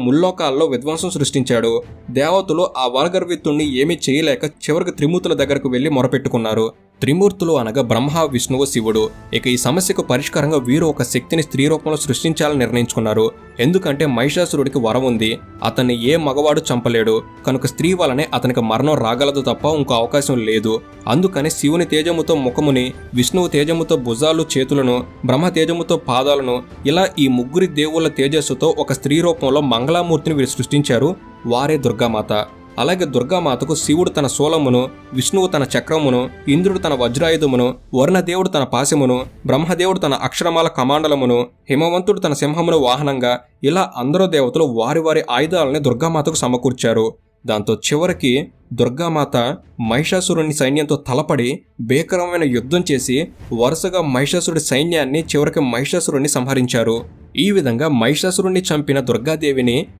ముల్లోకాల్లో విధ్వంసం సృష్టించాడు. దేవతలు ఆ వరగర్విత్తుణ్ణి ఏమీ చేయలేక చివరికి త్రిమూర్తుల దగ్గరకు వెళ్లి మొరపెట్టుకున్నారు. త్రిమూర్తులు అనగా బ్రహ్మ, విష్ణువు, శివుడు. ఇక ఈ సమస్యకు పరిష్కారంగా వీరు ఒక శక్తిని స్త్రీ రూపంలో సృష్టించాలని నిర్ణయించుకున్నారు. ఎందుకంటే మహిషాసురుడికి వరం ఉంది, అతన్ని ఏ మగవాడు చంపలేడు, కనుక స్త్రీ వలనే అతనికి మరణం రాగలదు తప్ప ఇంకో అవకాశం లేదు. అందుకని శివుని తేజముతో ముఖముని, విష్ణువు తేజముతో భుజాలు చేతులను, బ్రహ్మ తేజముతో పాదాలను, ఇలా ఈ ముగ్గురి దేవుళ్ళ తేజస్సుతో ఒక స్త్రీ రూపంలో మంగళామూర్తిని వీరు సృష్టించారు. వారే దుర్గామాత. అలాగే దుర్గామాతకు శివుడు తన శూలమును, విష్ణువు తన చక్రమును, ఇంద్రుడు తన వజ్రాయుధమును, వరుణదేవుడు తన పాశమును, బ్రహ్మదేవుడు తన అక్షరమాల కమాండలమును, హిమవంతుడు తన సింహమును వాహనంగా, ఇలా అందరూ దేవతలు వారి వారి ఆయుధాలని దుర్గామాతకు సమకూర్చారు. దాంతో చివరికి దుర్గామాత మహిషాసురుని సైన్యంతో తలపడి భీకరమైన యుద్ధం చేసి వరుసగా మహిషాసురుడి సైన్యాన్ని, చివరికి మహిషాసురుని సంహరించారు. ఈ విధంగా మహిషాసురుణ్ణి చంపిన దుర్గాదేవిని